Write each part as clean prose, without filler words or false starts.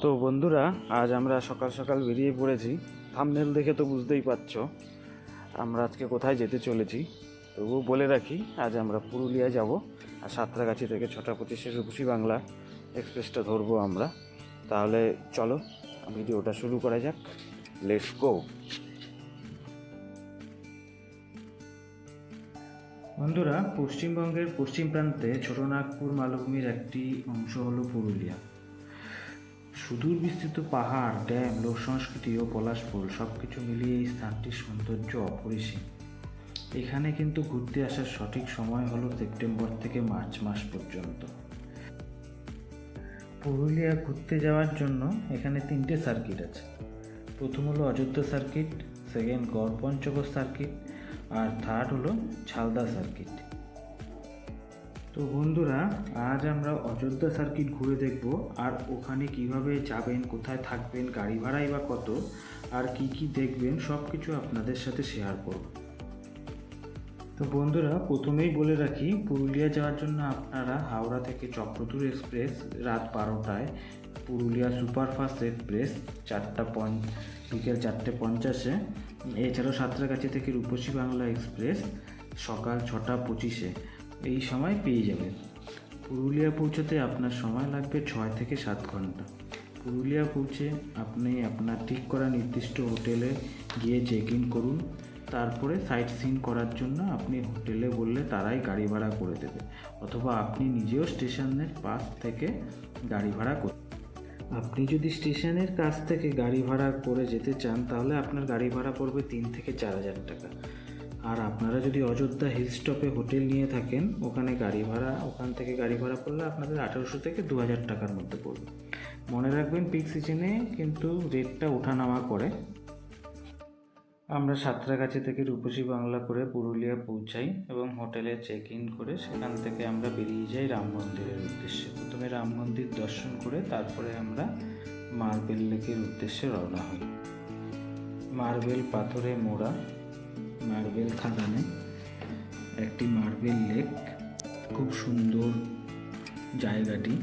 তো বন্ধুরা, আজ আমরা সকাল সকাল বেরিয়ে পড়েছি। থাম্বনেল দেখে তো বুঝতেই পারছো আমরা আজকে কোথায় যেতে চলেছি। তবুও বলে রাখি, আজ আমরা পুরুলিয়া যাব, আর সাঁতরাগাছি থেকে 6:25 রূপসী বাংলা এক্সপ্রেসটা ধরবো আমরা। তাহলে চলো ভিডিওটা শুরু করা যাক। Let's go. বন্ধুরা, পশ্চিমবঙ্গের পশ্চিম প্রান্তে ছোটনাগপুর মালভূমির একটি অংশ হলো পুরুলিয়া। সুদূর বিস্তৃত পাহাড়, ড্যাম, লোক সংস্কৃতি ও পলাশ ফুল সব কিছু মিলিয়ে এই স্থানটির সৌন্দর্য অপরিসীম। এখানে কিন্তু ঘুরতে আসার সঠিক সময় হলো সেপ্টেম্বর থেকে মার্চ মাস পর্যন্ত। পুরুলিয়া ঘুরতে যাওয়ার জন্য এখানে 3টে সার্কিট আছে। প্রথম হলো Ayodhya circuit, second Garpanchkot circuit, আর থার্ড হলো ছালদা সার্কিট। তো বন্ধুরা, আজ আমরা অযোধ্যা সার্কিট ঘুরে দেখব, আর ওখানে কিভাবে যাবেন, কোথায় থাকবেন, গাড়ি ভাড়াই বা কত, আর কি কি দেখবেন সব কিছু আপনাদের সাথে শেয়ার করব। তো বন্ধুরা, প্রথমেই বলে রাখি, পুরুলিয়া যাওয়ার জন্য আপনারা হাওড়া থেকে চক্রধর এক্সপ্রেস রাত 12টায়, পুরুলিয়া সুপারফাস্ট এক্সপ্রেস বিকেল 4:50, এছাড়াও সাঁতরাগাছি থেকে রূপসী বাংলা এক্সপ্রেস সকাল 6:25 এই সময় পেয়ে যাবেন। পুরুলিয়া পৌঁছতে আপনার সময় লাগবে 6 থেকে 7 ঘন্টা। পুরুলিয়া পৌঁছে আপনি আপনার ঠিক করা নির্দিষ্ট হোটেলে গিয়ে চেক ইন করুন। তারপরে সাইট সিন করার জন্য আপনি হোটেলে বললে তারাই গাড়ি ভাড়া করে দেবে, অথবা আপনি নিজেও স্টেশনের পাশ থেকে গাড়ি ভাড়া করুন। আপনি যদি স্টেশনের কাছ থেকে গাড়ি ভাড়া করে যেতে চান, তাহলে আপনার গাড়ি ভাড়া পড়বে 3 থেকে 4,000 টাকা। আর আপনারা যদি অযোধ্যা হিল স্টপে হোটেল নিয়ে থাকেন, ওখান থেকে গাড়ি ভাড়া পড়লে আপনাদের 1800 থেকে 2000 টাকার মধ্যে পড়বে। মনে রাখবেন, পিক সিজনে কিন্তু রেটটা ওঠানামা করে। আমরা সাঁতরাগাছি থেকে রূপসী বাংলা করে পুরুলিয়া পৌঁছাই এবং হোটেলে চেক ইন করে সেখান থেকে আমরা বেরিয়ে যাই রাম মন্দিরের উদ্দেশ্যে। প্রথমে রাম মন্দির দর্শন করে তারপরে আমরা মার্বেল লেকের উদ্দেশ্যে রওনা হই। মার্বেল পাথরে মোড়া মার্বেল খাদানে একটি মার্বেল লেক, খুব সুন্দর জায়গাটি।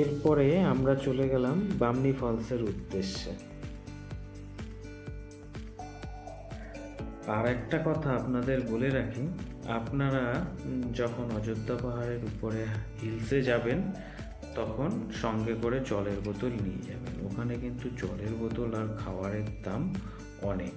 এরপরে আমরা চলে গেলাম বামনি ফলসের উদ্দেশ্যে। আর একটা কথা আপনাদের বলে রাখি, আপনারা যখন অযোধ্যা পাহাড়ের উপরে হিলসে যাবেন তখন সঙ্গে করে জলের বোতল নিয়ে যাবেন। ওখানে কিন্তু জলের বোতল আর খাবারের দাম অনেক।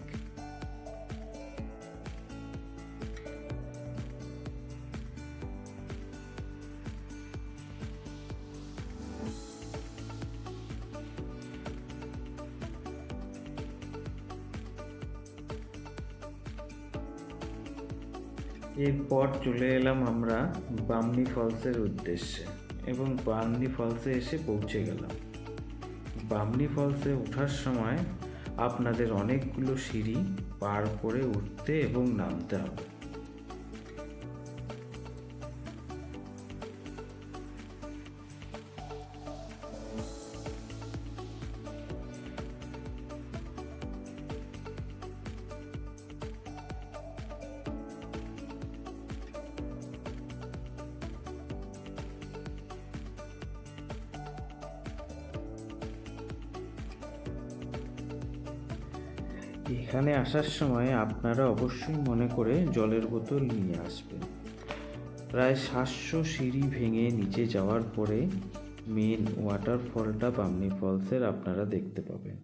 এরপর চলে এলাম আমরা বামনি ফলসের উদ্দেশ্যে এবং বামনি ফলসে এসে পৌঁছে গেলাম। বামনি ফলসে ওঠার সময় আপনাদের অনেকগুলো সিঁড়ি পার করে উঠতে এবং নামতে হবে। এখানে আসার সময় আপনারা অবশ্যই মনে করে জলের বোতল নিয়ে আসবেন। প্রায় 700 সিঁড়ি ভেঙে নিচে যাওয়ার পরে মেন ওয়াটারফলটা বামনি ফলসের আপনারা দেখতে পাবেন।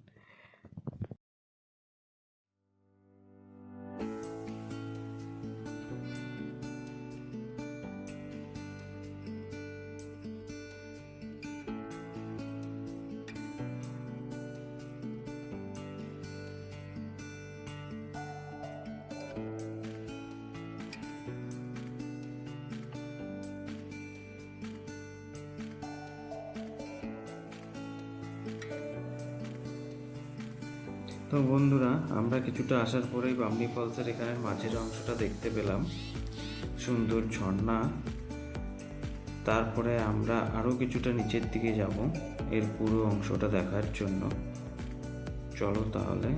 তো বন্ধুরা, আমরা কিছুটা আসার পরেই বামনি ফলসের এখানের মাঝের অংশটা দেখতে পেলাম, সুন্দর ঝর্ণা। তারপরে আমরা আরও কিছুটা নিচের দিকে যাব এর পুরো অংশটা দেখার জন্য। চলো তাহলে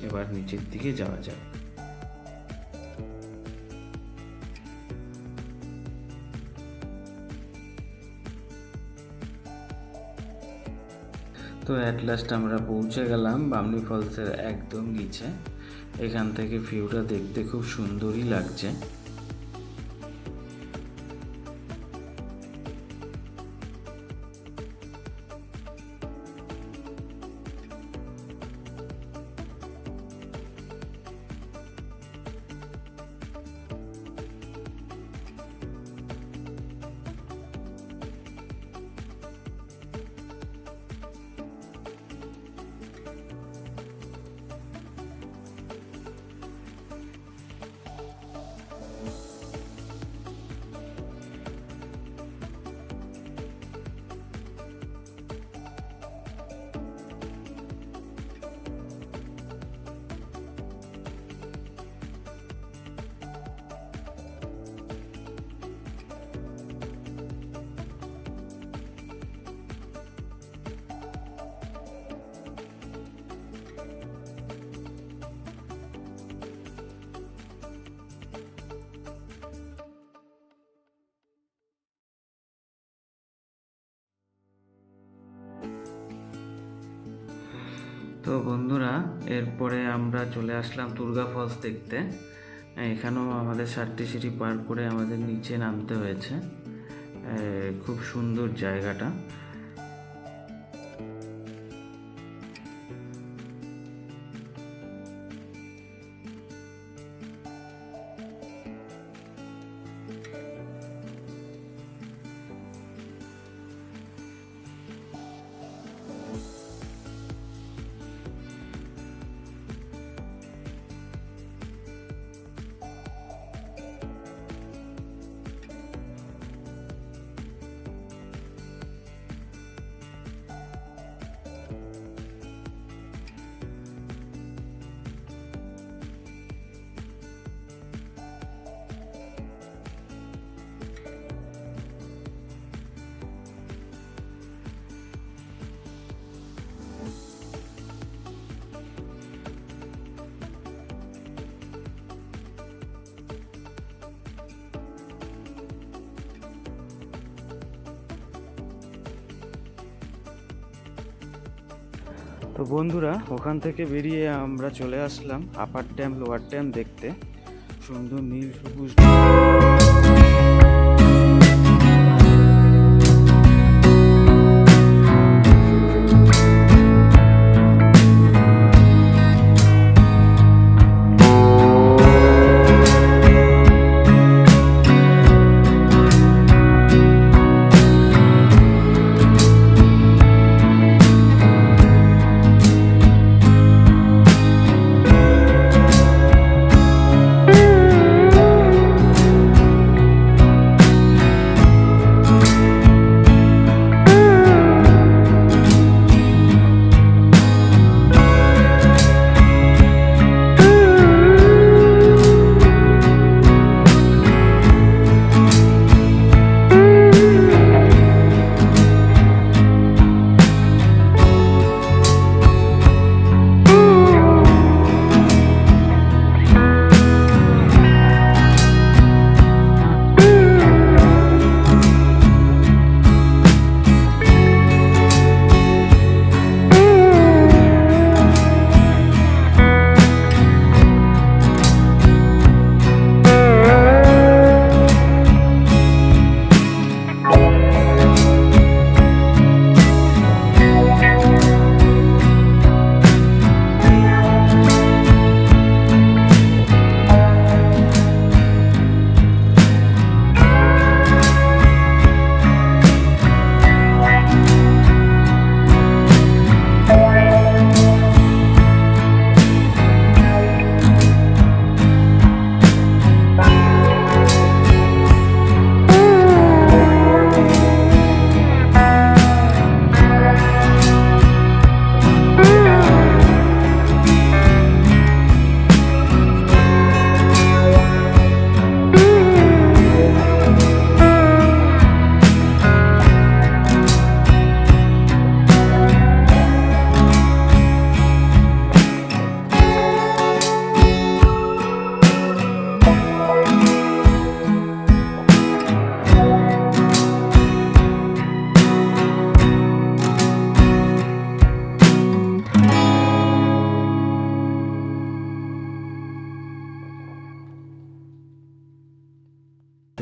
এবার নিচের দিকে যাওয়া যাক। তো অ্যাট লাস্ট আমরা পৌঁছে গেলাম বামনি ফলসের একদম নিচে। এখান থেকে ভিউটা দেখতে খুব সুন্দরই লাগছে। তো বন্ধুরা, এরপরে আমরা চলে আসলাম দুর্গা ফলস দেখতে। এখানেও আমাদের 7টি সিঁড়ি পার করে আমাদের নিচে নামতে হয়েছে। খুব সুন্দর জায়গাটা। তো বন্ধুরা, ওখান থেকে বেরিয়ে আমরা চলে আসলাম আপার ড্যাম লোয়ার ড্যাম দেখতে। সুন্দর নীল সবুজ।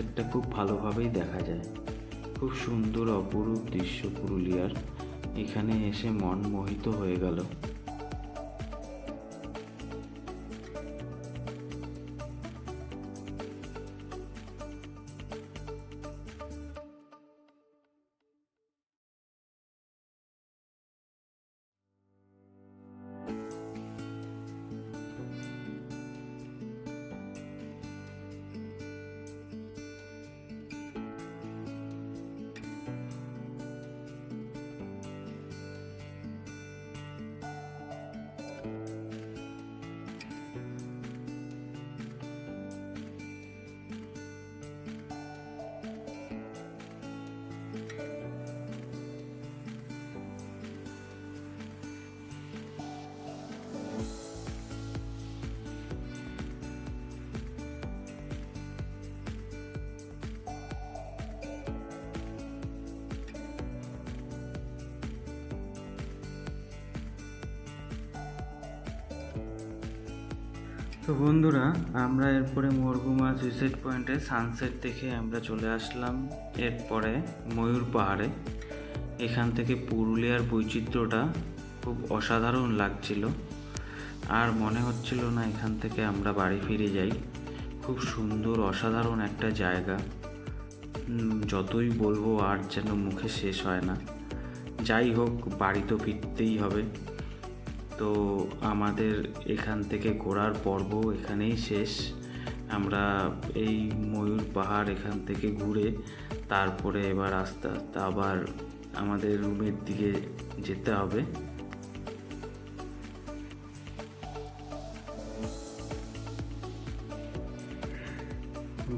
এটা খুব ভালোভাবেই দেখা যায়। খুব সুন্দর অপরূপ দৃশ্য পুরুলিয়ার। এখানে এসে মন মোহিত হয়ে গেল। তো বন্ধুরা, আমরা এরপরে মরগুমা সুইসাইড পয়েন্টে সানসেট দেখে আমরা চলে আসলাম এরপরে ময়ূর পাহাড়ে। এখান থেকে পুরুলিয়ার বৈচিত্র্যটা খুব অসাধারণ লাগছিল, আর মনে হচ্ছিল না এখান থেকে আমরা বাড়ি ফিরে যাই। খুব সুন্দর অসাধারণ একটা জায়গা, যতই বলবো আর যেন মুখে শেষ হয় না। যাই হোক, বাড়ি তো ফিরতেই হবে। তো আমাদের এখান থেকে ঘোরার পর্ব এখানেই শেষ। আমরা এই ময়ূর পাহাড় এখান থেকে ঘুরে তারপরে এবার আস্তে আস্তে আবার আমাদের রুমের দিকে যেতে হবে।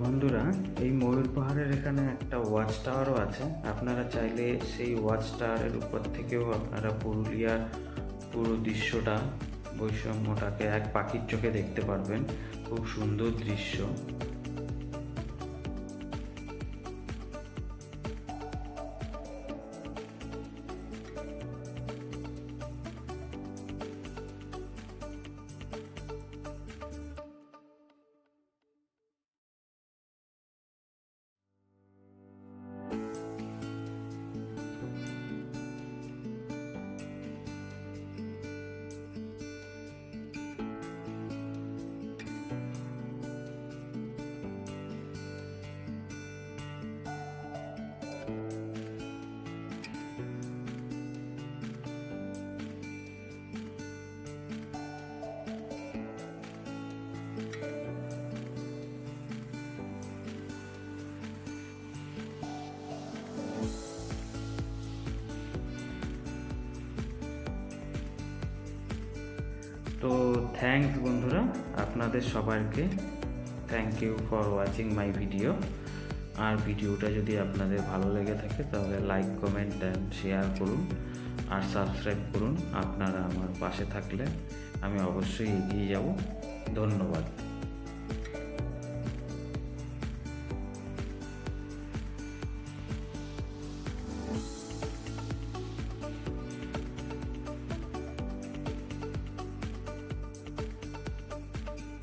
বন্ধুরা, এই ময়ূর পাহাড়ের এখানে একটা ওয়াচ টাওয়ারও আছে। আপনারা চাইলে সেই ওয়াচ টাওয়ারের উপর থেকেও আপনারা পুরুলিয়ার পুরো দৃশ্যটা, বৈষম্যটাকে এক পাখির চোখে দেখতে পারবেন। খুব সুন্দর দৃশ্য। থ্যাঙ্কস বন্ধুরা, আপনাদের সবাইকে thank you for watching my video. আর ভিডিওটা যদি আপনাদের ভালো লেগে থাকে তাহলে লাইক, কমেন্ট অ্যান্ড শেয়ার করুন আর সাবস্ক্রাইব করুন। আপনারা আমার পাশে থাকলে আমি অবশ্যই এগিয়ে যাব। ধন্যবাদ।